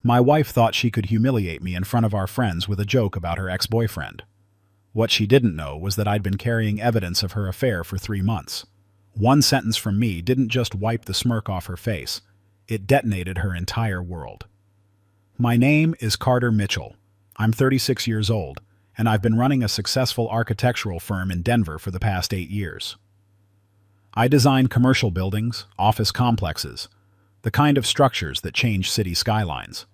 My wife thought she could humiliate me in front of our friends with a joke about her ex-boyfriend. What she didn't know was that I'd been carrying evidence of her affair for 3 months. One sentence from me didn't just wipe the smirk off her face, it detonated her entire world. My name is Carter Mitchell. I'm 36 years old, and I've been running a successful architectural firm in Denver for the past 8 years. I design commercial buildings, office complexes, the kind of structures that change city skylines.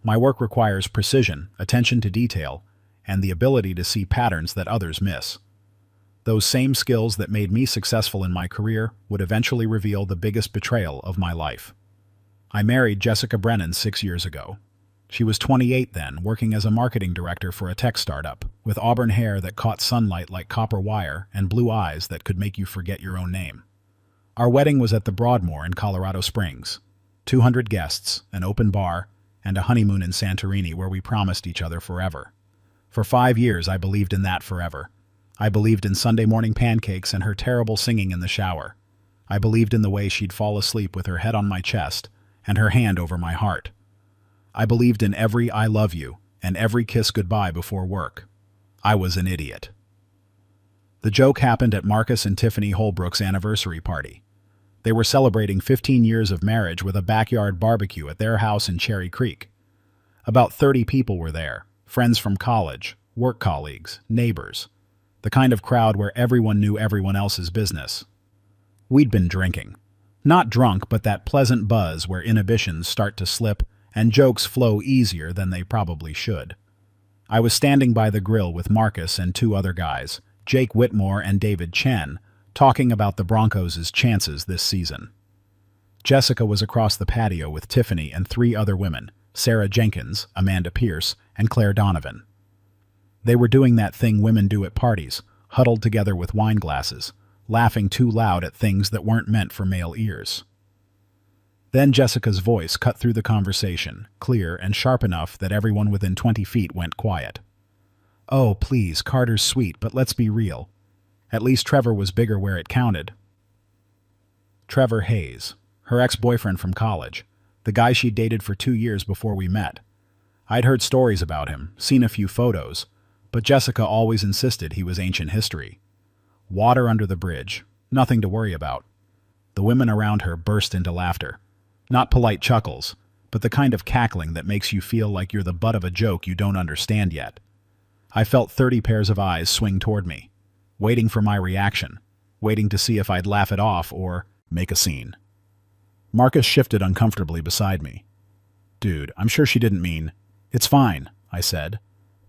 My work requires precision, attention to detail, and the ability to see patterns that others miss. Those same skills that made me successful in my career would eventually reveal the biggest betrayal of my life. I married Jessica Brennan 6 years ago. She was 28 then, working as a marketing director for a tech startup, with auburn hair that caught sunlight like copper wire and blue eyes that could make you forget your own name. Our wedding was at the Broadmoor in Colorado Springs. 200 guests, an open bar, and a honeymoon in Santorini where we promised each other forever. For 5 years I believed in that forever. I believed in Sunday morning pancakes and her terrible singing in the shower. I believed in the way she'd fall asleep with her head on my chest and her hand over my heart. I believed in every I love you and every kiss goodbye before work. I was an idiot. The joke happened at Marcus and Tiffany Holbrook's anniversary party. They were celebrating 15 years of marriage with a backyard barbecue at their house in Cherry Creek. About 30 people were there, friends from college, work colleagues, neighbors, the kind of crowd where everyone knew everyone else's business. We'd been drinking. Not drunk, but that pleasant buzz where inhibitions start to slip and jokes flow easier than they probably should. I was standing by the grill with Marcus and 2 other guys, Jake Whitmore and David Chen, talking about the Broncos' chances this season. Jessica was across the patio with Tiffany and 3 other women, Sarah Jenkins, Amanda Pierce, and Claire Donovan. They were doing that thing women do at parties, huddled together with wine glasses, laughing too loud at things that weren't meant for male ears. Then Jessica's voice cut through the conversation, clear and sharp enough that everyone within 20 feet went quiet. "Oh, please, Carter's sweet, but let's be real. At least Trevor was bigger where it counted." Trevor Hayes, her ex-boyfriend from college, the guy she'd dated for 2 years before we met. I'd heard stories about him, seen a few photos, but Jessica always insisted he was ancient history. Water under the bridge, nothing to worry about. The women around her burst into laughter. Not polite chuckles, but the kind of cackling that makes you feel like you're the butt of a joke you don't understand yet. I felt 30 pairs of eyes swing toward me, waiting for my reaction, waiting to see if I'd laugh it off or make a scene. Marcus shifted uncomfortably beside me. "Dude, I'm sure she didn't mean—" "It's fine," I said,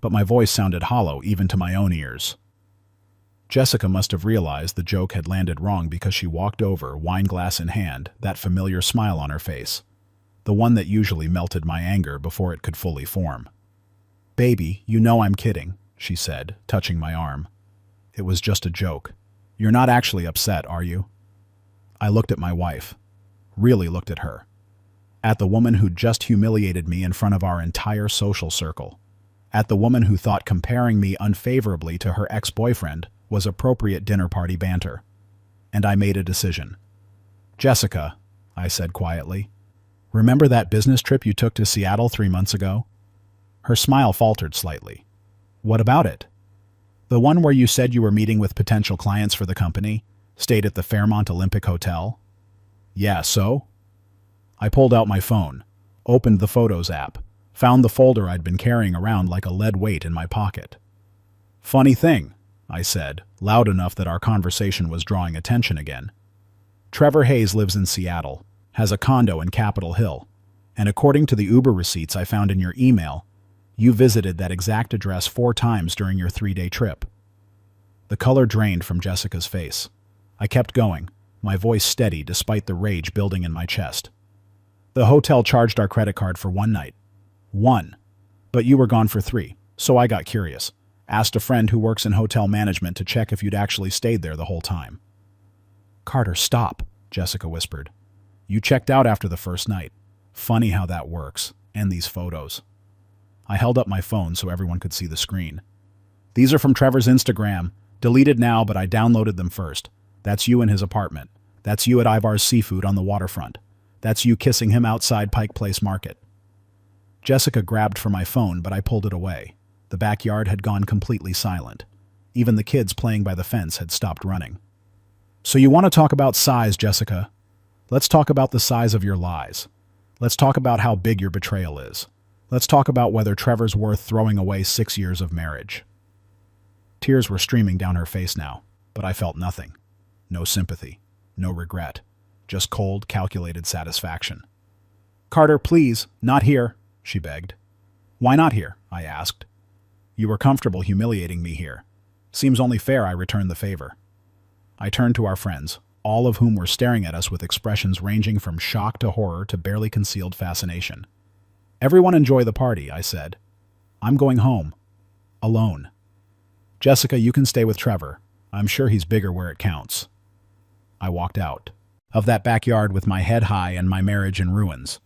but my voice sounded hollow even to my own ears. Jessica must have realized the joke had landed wrong because she walked over, wine glass in hand, that familiar smile on her face, the one that usually melted my anger before it could fully form. "Baby, you know I'm kidding," she said, touching my arm. "It was just a joke. You're not actually upset, are you?" I looked at my wife. Really looked at her. At the woman who'd just humiliated me in front of our entire social circle. At the woman who thought comparing me unfavorably to her ex-boyfriend was appropriate dinner party banter. And I made a decision. "Jessica," I said quietly, "remember that business trip you took to Seattle 3 months ago?" Her smile faltered slightly. "What about it?" "The one where you said you were meeting with potential clients for the company, stayed at the Fairmont Olympic Hotel?" "Yeah, so?" I pulled out my phone, opened the Photos app, found the folder I'd been carrying around like a lead weight in my pocket. "Funny thing," I said, loud enough that our conversation was drawing attention again. "Trevor Hayes lives in Seattle, has a condo in Capitol Hill, and according to the Uber receipts I found in your email, you visited that exact address 4 times during your 3-day trip." The color drained from Jessica's face. I kept going, my voice steady despite the rage building in my chest. "The hotel charged our credit card for 1 night. 1. But you were gone for 3, so I got curious. Asked a friend who works in hotel management to check if you'd actually stayed there the whole time." "Carter, stop," Jessica whispered. "You checked out after the first night. Funny how that works. And these photos." I held up my phone so everyone could see the screen. "These are from Trevor's Instagram. Deleted now, but I downloaded them first. That's you in his apartment. That's you at Ivar's Seafood on the waterfront. That's you kissing him outside Pike Place Market." Jessica grabbed for my phone, but I pulled it away. The backyard had gone completely silent. Even the kids playing by the fence had stopped running. So you want to talk about size, Jessica? Let's talk about the size of your lies. Let's talk about how big your betrayal is. Let's talk about whether Trevor's worth throwing away 6 years of marriage. Tears were streaming down her face now, but I felt nothing. No sympathy, no regret, just cold, calculated satisfaction. Carter, please, not here, she begged. Why not here? I asked. You were comfortable humiliating me here. Seems only fair I return the favor. I turned to our friends, all of whom were staring at us with expressions ranging from shock to horror to barely concealed fascination. Everyone enjoy the party, I said. I'm going home. Alone. Jessica, you can stay with Trevor. I'm sure he's bigger where it counts. I walked out of that backyard with my head high and my marriage in ruins.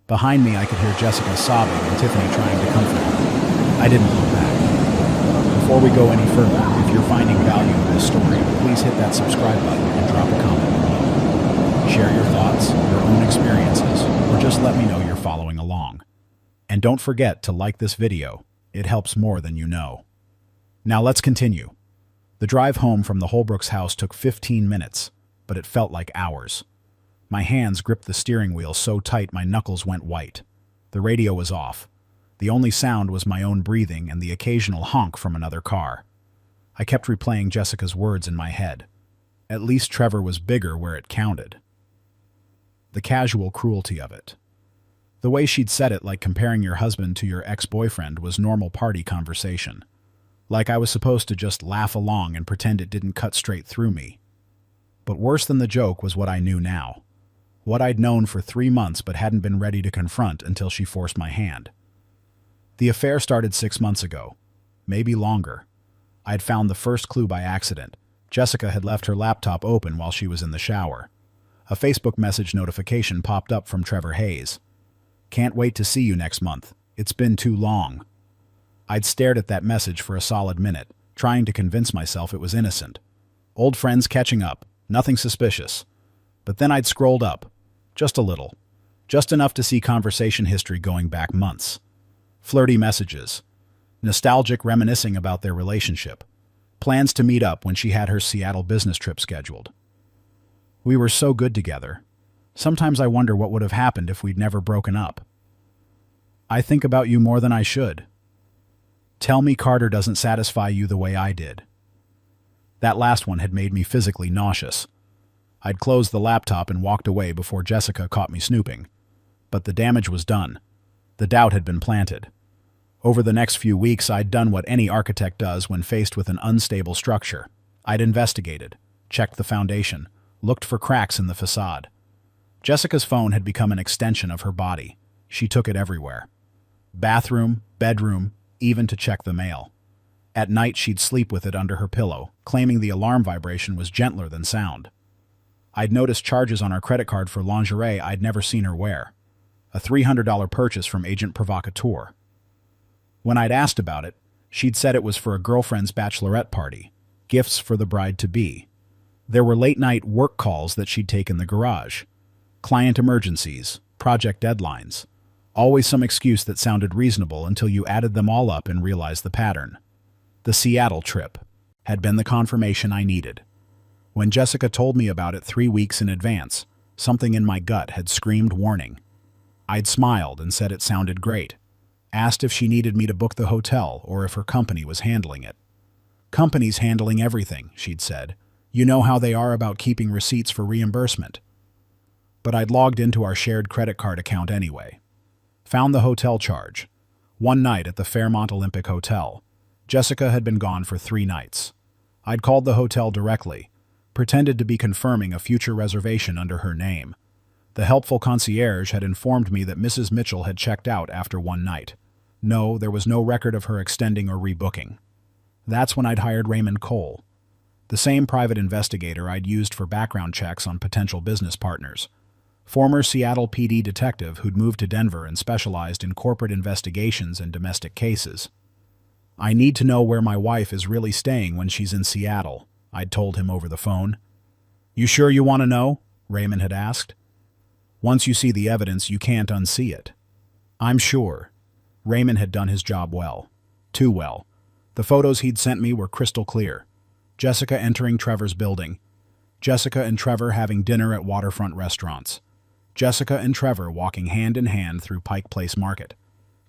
Behind me, I could hear Jessica sobbing and Tiffany trying to comfort her. I didn't look back. Before we go any further, if you're finding value in this story, please hit that subscribe button and drop a comment below. Share your thoughts, your own experiences, or just let me know you're following along. And don't forget to like this video. It helps more than you know. Now let's continue. The drive home from the Holbrooks house took 15 minutes, but it felt like hours. My hands gripped the steering wheel so tight my knuckles went white. The radio was off. The only sound was my own breathing and the occasional honk from another car. I kept replaying Jessica's words in my head. At least Trevor was bigger where it counted. The casual cruelty of it. The way she'd said it, like comparing your husband to your ex-boyfriend, was normal party conversation. Like I was supposed to just laugh along and pretend it didn't cut straight through me. But worse than the joke was what I knew now. What I'd known for 3 months but hadn't been ready to confront until she forced my hand. The affair started 6 months ago. Maybe longer. I'd found the first clue by accident. Jessica had left her laptop open while she was in the shower. A Facebook message notification popped up from Trevor Hayes. Can't wait to see you next month. It's been too long. I'd stared at that message for a solid minute, trying to convince myself it was innocent. Old friends catching up, nothing suspicious. But then I'd scrolled up. Just a little. Just enough to see conversation history going back months. Flirty messages. Nostalgic reminiscing about their relationship. Plans to meet up when she had her Seattle business trip scheduled. We were so good together. Sometimes I wonder what would have happened if we'd never broken up. I think about you more than I should. Tell me Carter doesn't satisfy you the way I did. That last one had made me physically nauseous. I'd closed the laptop and walked away before Jessica caught me snooping. But the damage was done. The doubt had been planted. Over the next few weeks, I'd done what any architect does when faced with an unstable structure. I'd investigated, checked the foundation, looked for cracks in the facade. Jessica's phone had become an extension of her body. She took it everywhere. Bathroom, bedroom, even to check the mail. At night, she'd sleep with it under her pillow, claiming the alarm vibration was gentler than sound. I'd noticed charges on her credit card for lingerie I'd never seen her wear. A $300 purchase from Agent Provocateur. When I'd asked about it, she'd said it was for a girlfriend's bachelorette party, gifts for the bride-to-be. There were late-night work calls that she'd take in the garage. Client emergencies, project deadlines. Always some excuse that sounded reasonable until you added them all up and realized the pattern. The Seattle trip had been the confirmation I needed. When Jessica told me about it 3 weeks in advance, something in my gut had screamed warning. I'd smiled and said it sounded great. Asked if she needed me to book the hotel or if her company was handling it. Company's handling everything, she'd said. You know how they are about keeping receipts for reimbursement. But I'd logged into our shared credit card account anyway. Found the hotel charge. One night at the Fairmont Olympic Hotel. Jessica had been gone for 3 nights. I'd called the hotel directly, pretended to be confirming a future reservation under her name. The helpful concierge had informed me that Mrs. Mitchell had checked out after 1 night. No, there was no record of her extending or rebooking. That's when I'd hired Raymond Cole, the same private investigator I'd used for background checks on potential business partners. Former Seattle PD detective who'd moved to Denver and specialized in corporate investigations and domestic cases. I need to know where my wife is really staying when she's in Seattle, I'd told him over the phone. You sure you want to know? Raymond had asked. Once you see the evidence, you can't unsee it. I'm sure, Raymond had done his job well. Too well. The photos he'd sent me were crystal clear. Jessica entering Trevor's building. Jessica and Trevor having dinner at waterfront restaurants. Jessica and Trevor walking hand in hand through Pike Place Market.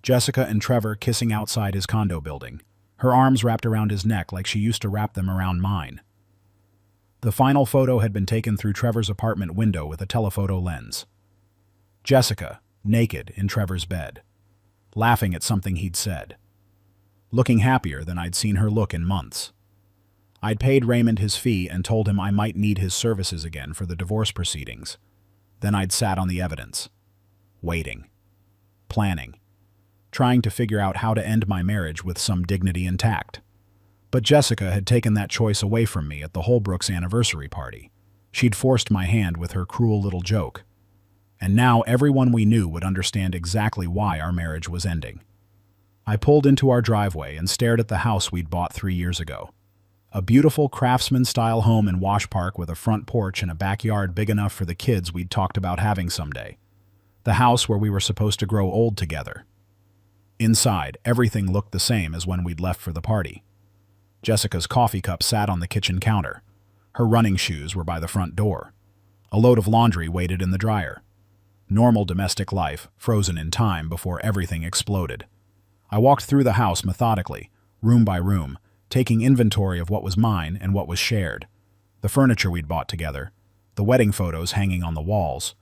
Jessica and Trevor kissing outside his condo building, her arms wrapped around his neck like she used to wrap them around mine. The final photo had been taken through Trevor's apartment window with a telephoto lens. Jessica, naked in Trevor's bed, laughing at something he'd said, looking happier than I'd seen her look in months. I'd paid Raymond his fee and told him I might need his services again for the divorce proceedings. Then I'd sat on the evidence, waiting, planning, trying to figure out how to end my marriage with some dignity intact. But Jessica had taken that choice away from me at the Holbrook's anniversary party. She'd forced my hand with her cruel little joke. And now everyone we knew would understand exactly why our marriage was ending. I pulled into our driveway and stared at the house we'd bought 3 years ago. A beautiful craftsman-style home in Wash Park with a front porch and a backyard big enough for the kids we'd talked about having someday. The house where we were supposed to grow old together. Inside, everything looked the same as when we'd left for the party. Jessica's coffee cup sat on the kitchen counter. Her running shoes were by the front door. A load of laundry waited in the dryer. Normal domestic life, frozen in time before everything exploded. I walked through the house methodically, room by room, taking inventory of what was mine and what was shared. The furniture we'd bought together, the wedding photos hanging on the walls,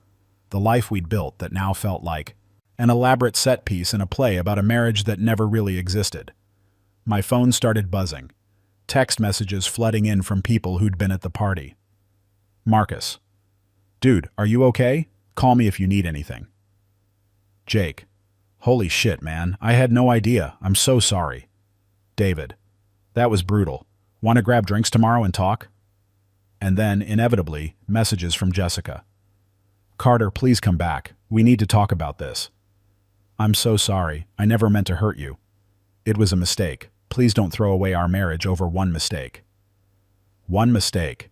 the life we'd built that now felt like an elaborate set piece in a play about a marriage that never really existed. My phone started buzzing, text messages flooding in from people who'd been at the party. Marcus. Dude, are you okay? Call me if you need anything. Jake. Holy shit, man. I had no idea. I'm so sorry. David. That was brutal. Want to grab drinks tomorrow and talk? And then, inevitably, messages from Jessica. Carter, please come back. We need to talk about this. I'm so sorry. I never meant to hurt you. It was a mistake. Please don't throw away our marriage over one mistake. One mistake.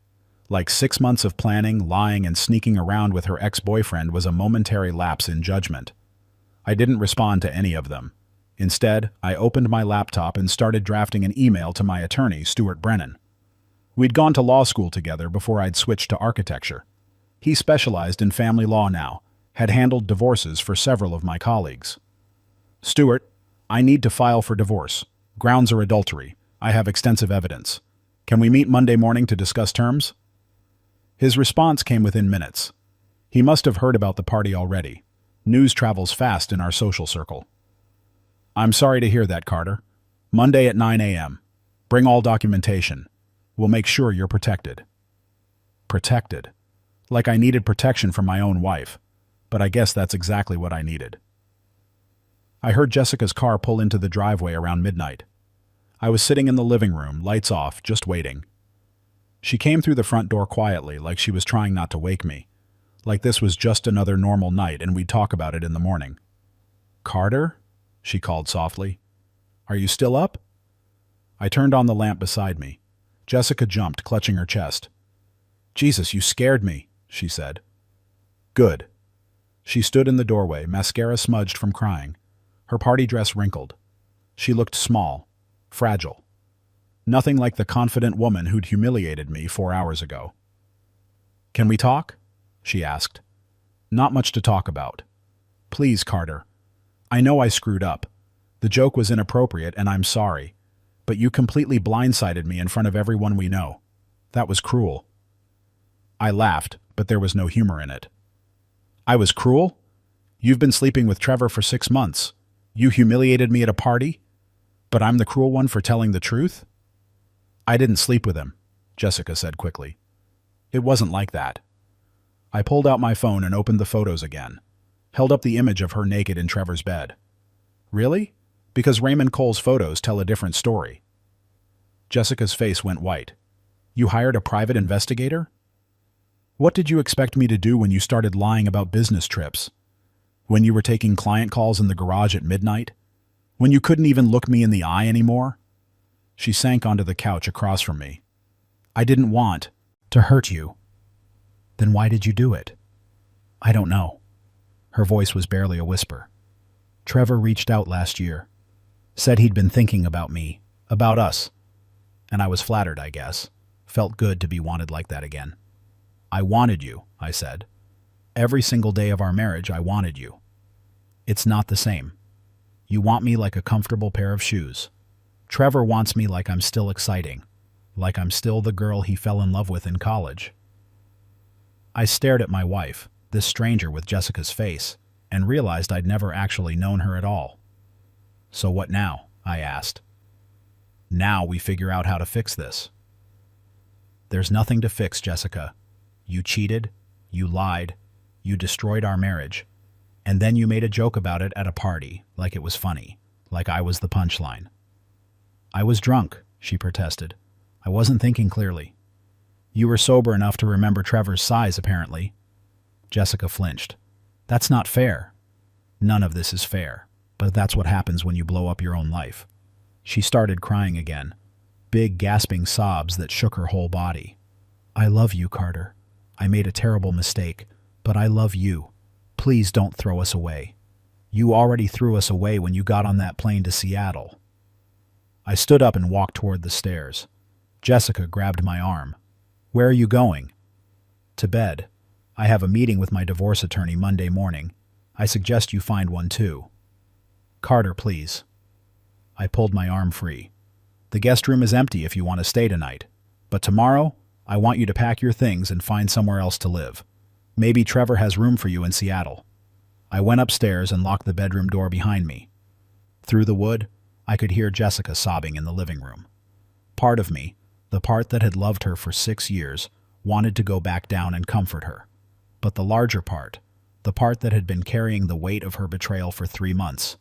Like 6 months of planning, lying, and sneaking around with her ex-boyfriend was a momentary lapse in judgment. I didn't respond to any of them. Instead, I opened my laptop and started drafting an email to my attorney, Stuart Brennan. We'd gone to law school together before I'd switched to architecture. He specialized in family law now, had handled divorces for several of my colleagues. Stuart, I need to file for divorce. Grounds are adultery. I have extensive evidence. Can we meet Monday morning to discuss terms? His response came within minutes. He must have heard about the party already. News travels fast in our social circle. I'm sorry to hear that, Carter. Monday at 9 a.m. Bring all documentation. We'll make sure you're protected. Protected. Like I needed protection from my own wife. But I guess that's exactly what I needed. I heard Jessica's car pull into the driveway around midnight. I was sitting in the living room, lights off, just waiting. She came through the front door quietly, like she was trying not to wake me. Like this was just another normal night and we'd talk about it in the morning. Carter? She called softly. Are you still up? I turned on the lamp beside me. Jessica jumped, clutching her chest. Jesus, you scared me, she said. Good. She stood in the doorway, mascara smudged from crying. Her party dress wrinkled. She looked small, fragile. Nothing like the confident woman who'd humiliated me 4 hours ago. Can we talk? She asked. Not much to talk about. Please, Carter. I know I screwed up. The joke was inappropriate and I'm sorry. But you completely blindsided me in front of everyone we know. That was cruel. I laughed, but there was no humor in it. I was cruel? You've been sleeping with Trevor for 6 months. You humiliated me at a party? But I'm the cruel one for telling the truth? I didn't sleep with him, Jessica said quickly. It wasn't like that. I pulled out my phone and opened the photos again. Held up the image of her naked in Trevor's bed. Really? Because Raymond Cole's photos tell a different story. Jessica's face went white. You hired a private investigator? What did you expect me to do when you started lying about business trips? When you were taking client calls in the garage at midnight? When you couldn't even look me in the eye anymore? She sank onto the couch across from me. I didn't want to hurt you. Then why did you do it? I don't know. Her voice was barely a whisper. Trevor reached out last year. Said he'd been thinking about me, about us. And I was flattered, I guess. Felt good to be wanted like that again. I wanted you, I said. Every single day of our marriage, I wanted you. It's not the same. You want me like a comfortable pair of shoes. Trevor wants me like I'm still exciting, like I'm still the girl he fell in love with in college. I stared at my wife, this stranger with Jessica's face, and realized I'd never actually known her at all. So what now? I asked. Now we figure out how to fix this. There's nothing to fix, Jessica. You cheated, you lied, you destroyed our marriage, and then you made a joke about it at a party, like it was funny, like I was the punchline. I was drunk, she protested. I wasn't thinking clearly. You were sober enough to remember Trevor's size, apparently. Jessica flinched. That's not fair. None of this is fair, but that's what happens when you blow up your own life. She started crying again, big gasping sobs that shook her whole body. I love you, Carter. I made a terrible mistake, but I love you. Please don't throw us away. You already threw us away when you got on that plane to Seattle. I stood up and walked toward the stairs. Jessica grabbed my arm. Where are you going? To bed. I have a meeting with my divorce attorney Monday morning. I suggest you find one too. Carter, please. I pulled my arm free. The guest room is empty if you want to stay tonight. But tomorrow, I want you to pack your things and find somewhere else to live. Maybe Trevor has room for you in Seattle. I went upstairs and locked the bedroom door behind me. Through the wood, I could hear Jessica sobbing in the living room. Part of me, the part that had loved her for 6 years, wanted to go back down and comfort her. But the larger part, the part that had been carrying the weight of her betrayal for 3 months,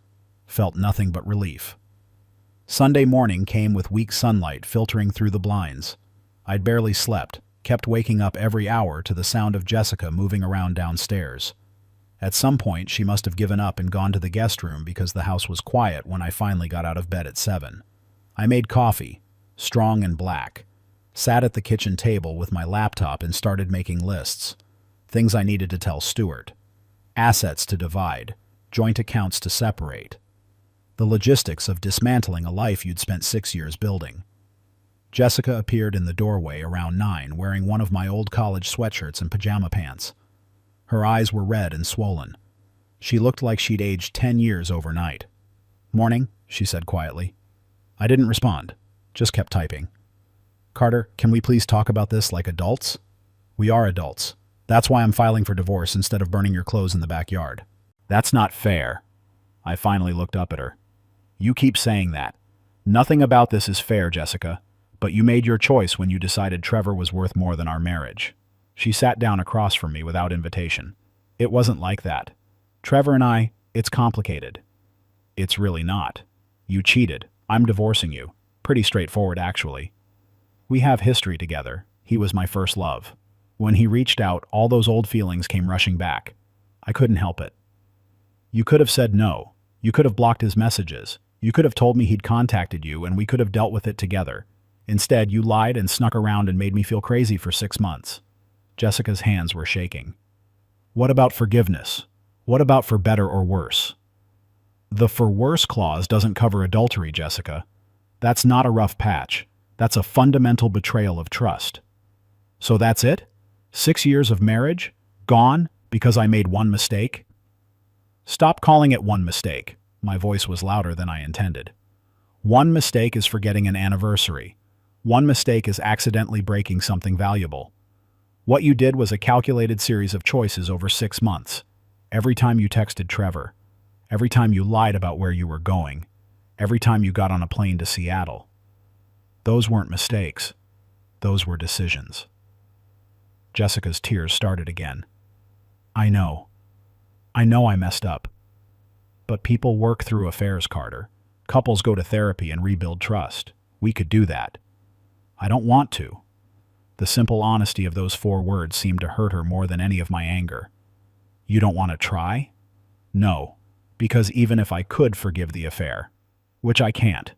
felt nothing but relief. Sunday morning came with weak sunlight filtering through the blinds. I'd barely slept, kept waking up every hour to the sound of Jessica moving around downstairs. At some point, she must have given up and gone to the guest room because the house was quiet when I finally got out of bed at 7. I made coffee, strong and black, sat at the kitchen table with my laptop and started making lists. Things I needed to tell Stuart. Assets to divide, joint accounts to separate. The logistics of dismantling a life you'd spent 6 years building. Jessica appeared in the doorway around 9 wearing one of my old college sweatshirts and pajama pants. Her eyes were red and swollen. She looked like she'd aged 10 years overnight. Morning, she said quietly. I didn't respond, just kept typing. Carter, can we please talk about this like adults? We are adults. That's why I'm filing for divorce instead of burning your clothes in the backyard. That's not fair. I finally looked up at her. You keep saying that. Nothing about this is fair, Jessica, but you made your choice when you decided Trevor was worth more than our marriage. She sat down across from me without invitation. It wasn't like that. Trevor and I, it's complicated. It's really not. You cheated. I'm divorcing you. Pretty straightforward, actually. We have history together. He was my first love. When he reached out, all those old feelings came rushing back. I couldn't help it. You could have said no. You could have blocked his messages. You could have told me he'd contacted you and we could have dealt with it together. Instead, you lied and snuck around and made me feel crazy for 6 months. Jessica's hands were shaking. What about forgiveness? What about for better or worse? The for worse clause doesn't cover adultery, Jessica. That's not a rough patch. That's a fundamental betrayal of trust. So that's it? 6 years of marriage? Gone because I made one mistake? Stop calling it one mistake. My voice was louder than I intended. One mistake is forgetting an anniversary. One mistake is accidentally breaking something valuable. What you did was a calculated series of choices over 6 months. Every time you texted Trevor. Every time you lied about where you were going. Every time you got on a plane to Seattle. Those weren't mistakes. Those were decisions. Jessica's tears started again. I know. I know I messed up. But people work through affairs, Carter. Couples go to therapy and rebuild trust. We could do that. I don't want to. The simple honesty of those 4 words seemed to hurt her more than any of my anger. You don't want to try? No, because even if I could forgive the affair, which I can't,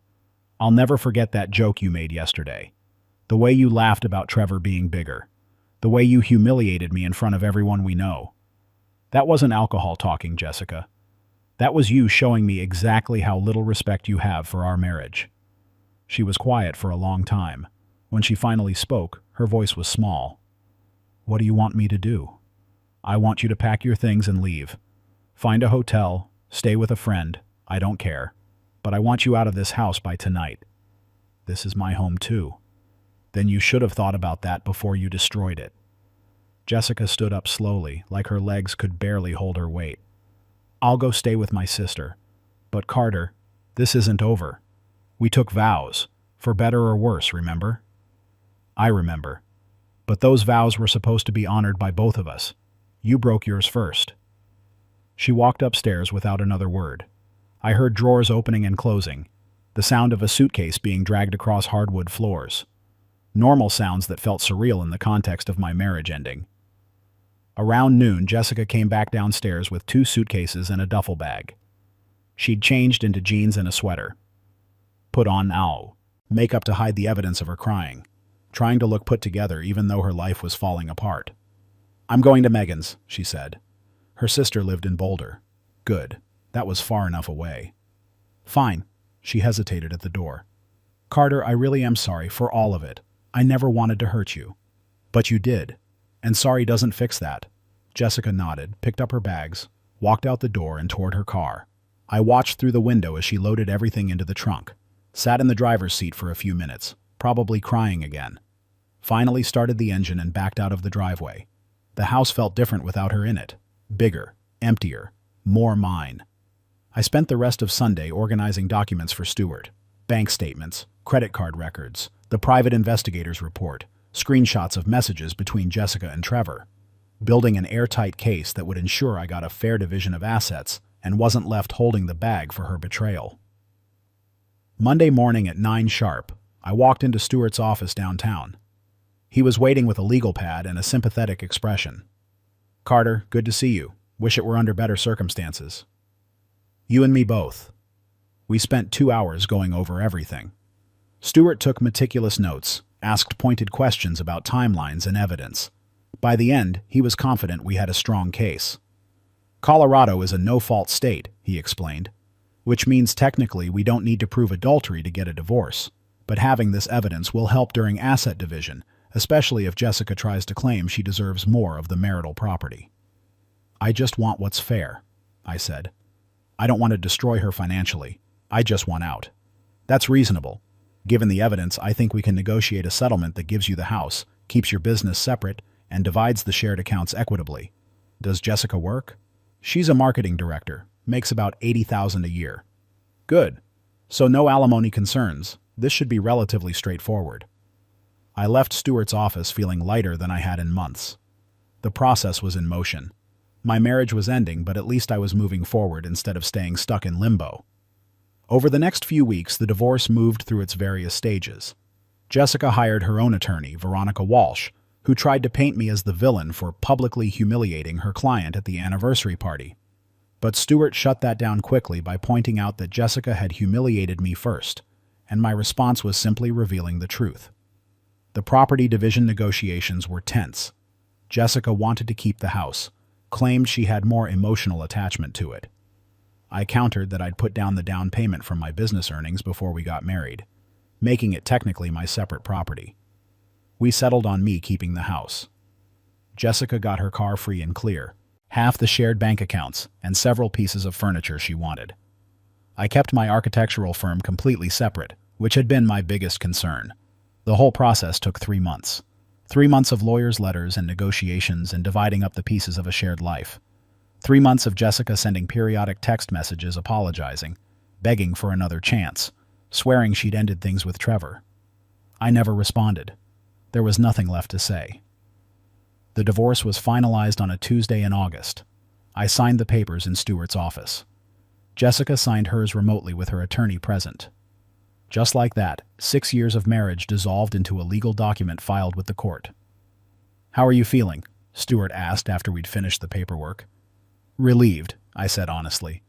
I'll never forget that joke you made yesterday. The way you laughed about Trevor being bigger. The way you humiliated me in front of everyone we know. That wasn't alcohol talking, Jessica. That was you showing me exactly how little respect you have for our marriage." She was quiet for a long time. When she finally spoke, her voice was small. "What do you want me to do?" "I want you to pack your things and leave. Find a hotel, stay with a friend, I don't care. But I want you out of this house by tonight." "This is my home too." "Then you should have thought about that before you destroyed it." Jessica stood up slowly, like her legs could barely hold her weight. "I'll go stay with my sister. But Carter, this isn't over. We took vows, for better or worse, remember?" "I remember. But those vows were supposed to be honored by both of us. You broke yours first." She walked upstairs without another word. I heard drawers opening and closing, the sound of a suitcase being dragged across hardwood floors. Normal sounds that felt surreal in the context of my marriage ending. Around noon, Jessica came back downstairs with 2 suitcases and a duffel bag. She'd changed into jeans and a sweater. Put on makeup to hide the evidence of her crying, trying to look put together even though her life was falling apart. "I'm going to Megan's," she said. Her sister lived in Boulder. Good. That was far enough away. "Fine." She hesitated at the door. "Carter, I really am sorry for all of it. I never wanted to hurt you." "But you did. And sorry doesn't fix that." Jessica nodded, picked up her bags, walked out the door and toward her car. I watched through the window as she loaded everything into the trunk, sat in the driver's seat for a few minutes, probably crying again. Finally started the engine and backed out of the driveway. The house felt different without her in it. Bigger, emptier, more mine. I spent the rest of Sunday organizing documents for Stuart. Bank statements, credit card records, the private investigator's report, screenshots of messages between Jessica and Trevor. Building an airtight case that would ensure I got a fair division of assets and wasn't left holding the bag for her betrayal. Monday morning at 9 sharp, I walked into Stuart's office downtown. He was waiting with a legal pad and a sympathetic expression. "Carter, good to see you. Wish it were under better circumstances." "You and me both." We spent 2 hours going over everything. Stuart took meticulous notes, asked pointed questions about timelines and evidence. By the end, he was confident we had a strong case. "Colorado is a no-fault state," he explained, "which means technically we don't need to prove adultery to get a divorce, but having this evidence will help during asset division, especially if Jessica tries to claim she deserves more of the marital property." "I just want what's fair," I said. "I don't want to destroy her financially. I just want out." "That's reasonable. Given the evidence, I think we can negotiate a settlement that gives you the house, keeps your business separate, and divides the shared accounts equitably." "Does Jessica work?" "She's a marketing director, makes about $80,000 a year." "Good. So no alimony concerns. This should be relatively straightforward." I left Stuart's office feeling lighter than I had in months. The process was in motion. My marriage was ending, but at least I was moving forward instead of staying stuck in limbo. Over the next few weeks, the divorce moved through its various stages. Jessica hired her own attorney, Veronica Walsh, who tried to paint me as the villain for publicly humiliating her client at the anniversary party. But Stuart shut that down quickly by pointing out that Jessica had humiliated me first, and my response was simply revealing the truth. The property division negotiations were tense. Jessica wanted to keep the house, claimed she had more emotional attachment to it. I countered that I'd put down the down payment from my business earnings before we got married, making it technically my separate property. We settled on me keeping the house. Jessica got her car free and clear, half the shared bank accounts, and several pieces of furniture she wanted. I kept my architectural firm completely separate, which had been my biggest concern. The whole process took 3 months. 3 months of lawyers' letters and negotiations and dividing up the pieces of a shared life. 3 months of Jessica sending periodic text messages apologizing, begging for another chance, swearing she'd ended things with Trevor. I never responded. There was nothing left to say. The divorce was finalized on a Tuesday in August. I signed the papers in Stuart's office. Jessica signed hers remotely with her attorney present. Just like that, 6 years of marriage dissolved into a legal document filed with the court. "How are you feeling?" Stuart asked after we'd finished the paperwork. "Relieved," I said honestly.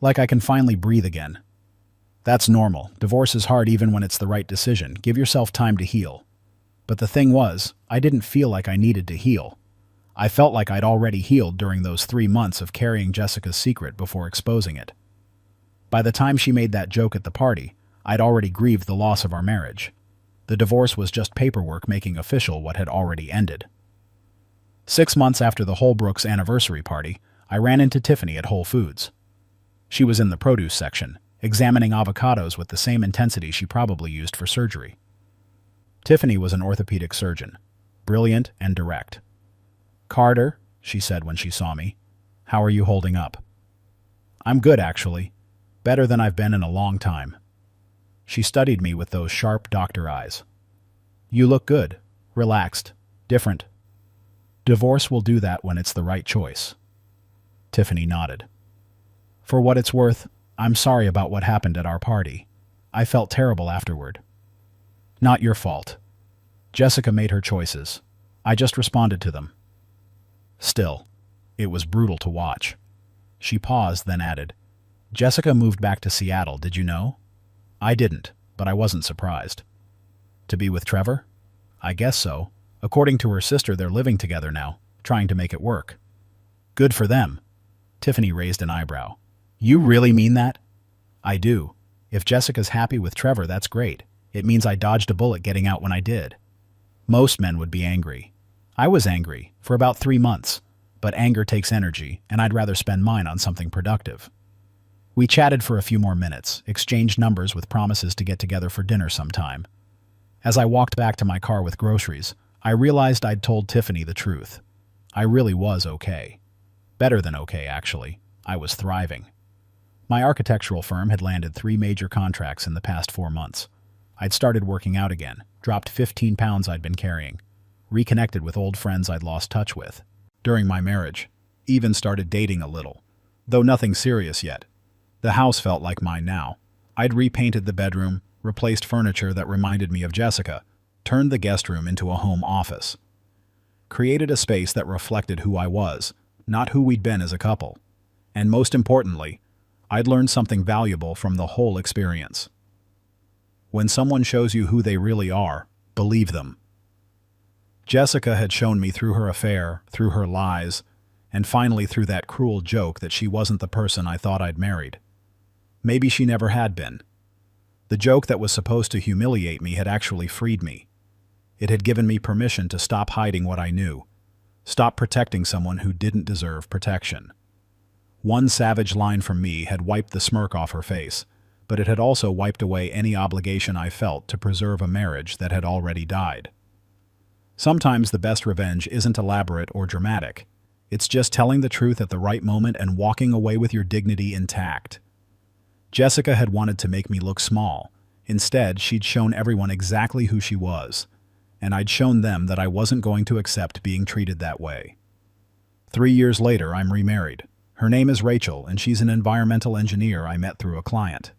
"Like I can finally breathe again." "That's normal. Divorce is hard even when it's the right decision. Give yourself time to heal." But the thing was, I didn't feel like I needed to heal. I felt like I'd already healed during those 3 months of carrying Jessica's secret before exposing it. By the time she made that joke at the party, I'd already grieved the loss of our marriage. The divorce was just paperwork making official what had already ended. 6 months after the Holbrook's anniversary party, I ran into Tiffany at Whole Foods. She was in the produce section, examining avocados with the same intensity she probably used for surgery. Tiffany was an orthopedic surgeon, brilliant and direct. "Carter," she said when she saw me, "how are you holding up?" "I'm good, actually. Better than I've been in a long time." She studied me with those sharp doctor eyes. "You look good, relaxed, different." "Divorce will do that when it's the right choice." Tiffany nodded. "For what it's worth, I'm sorry about what happened at our party. I felt terrible afterward." "Not your fault. Jessica made her choices. I just responded to them." Still, it was brutal to watch. She paused, then added, "Jessica moved back to Seattle, did you know?" I didn't, but I wasn't surprised. "To be with Trevor?" "I guess so. According to her sister, they're living together now, trying to make it work." "Good for them." Tiffany raised an eyebrow. "You really mean that?" "I do. If Jessica's happy with Trevor, that's great. It means I dodged a bullet getting out when I did." Most men would be angry. I was angry, for about 3 months, but anger takes energy, and I'd rather spend mine on something productive. We chatted for a few more minutes, exchanged numbers with promises to get together for dinner sometime. As I walked back to my car with groceries, I realized I'd told Tiffany the truth. I really was okay. Better than okay, actually. I was thriving. My architectural firm had landed 3 major contracts in the past 4 months. I'd started working out again, dropped 15 pounds I'd been carrying, reconnected with old friends I'd lost touch with. During my marriage, even started dating a little, though nothing serious yet. The house felt like mine now. I'd repainted the bedroom, replaced furniture that reminded me of Jessica, turned the guest room into a home office. Created a space that reflected who I was, not who we'd been as a couple. And most importantly, I'd learned something valuable from the whole experience. When someone shows you who they really are, believe them. Jessica had shown me through her affair, through her lies, and finally through that cruel joke that she wasn't the person I thought I'd married. Maybe she never had been. The joke that was supposed to humiliate me had actually freed me. It had given me permission to stop hiding what I knew, stop protecting someone who didn't deserve protection. One savage line from me had wiped the smirk off her face, but it had also wiped away any obligation I felt to preserve a marriage that had already died. Sometimes the best revenge isn't elaborate or dramatic. It's just telling the truth at the right moment and walking away with your dignity intact. Jessica had wanted to make me look small. Instead, she'd shown everyone exactly who she was, and I'd shown them that I wasn't going to accept being treated that way. 3 years later, I'm remarried. Her name is Rachel, and she's an environmental engineer I met through a client.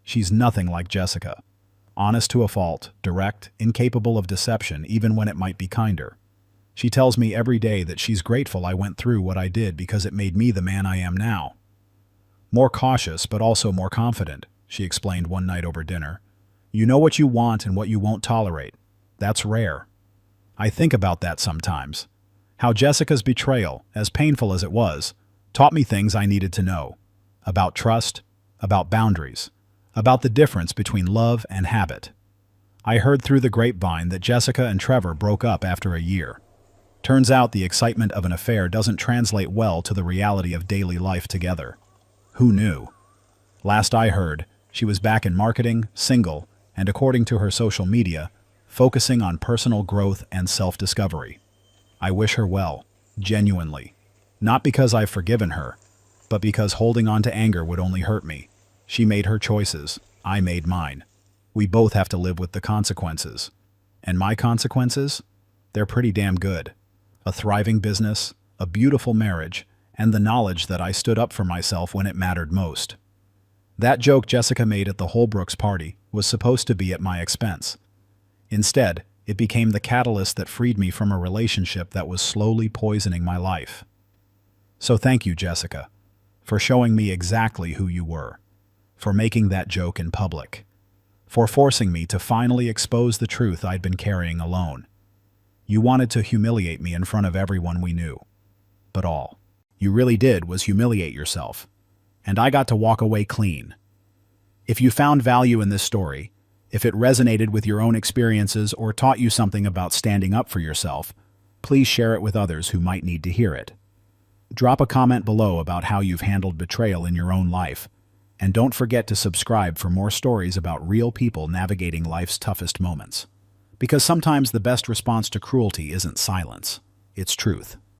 She's nothing like Jessica. Honest to a fault, direct, incapable of deception even when it might be kinder. She tells me every day that she's grateful I went through what I did because it made me the man I am now. More cautious, but also more confident, she explained one night over dinner. You know what you want and what you won't tolerate. That's rare. I think about that sometimes. How Jessica's betrayal, as painful as it was, taught me things I needed to know. About trust, about boundaries, about the difference between love and habit. I heard through the grapevine that Jessica and Trevor broke up after a year. Turns out the excitement of an affair doesn't translate well to the reality of daily life together. Who knew? Last I heard, she was back in marketing, single, and according to her social media, focusing on personal growth and self-discovery. I wish her well, genuinely. Not because I've forgiven her, but because holding on to anger would only hurt me. She made her choices, I made mine. We both have to live with the consequences. And my consequences? They're pretty damn good. A thriving business, a beautiful marriage, and the knowledge that I stood up for myself when it mattered most. That joke Jessica made at the Holbrooks party was supposed to be at my expense. Instead, it became the catalyst that freed me from a relationship that was slowly poisoning my life. So thank you, Jessica, for showing me exactly who you were, for making that joke in public, for forcing me to finally expose the truth I'd been carrying alone. You wanted to humiliate me in front of everyone we knew. But all you really did was humiliate yourself. And I got to walk away clean. If you found value in this story, if it resonated with your own experiences or taught you something about standing up for yourself, please share it with others who might need to hear it. Drop a comment below about how you've handled betrayal in your own life, and don't forget to subscribe for more stories about real people navigating life's toughest moments. Because sometimes the best response to cruelty isn't silence, it's truth.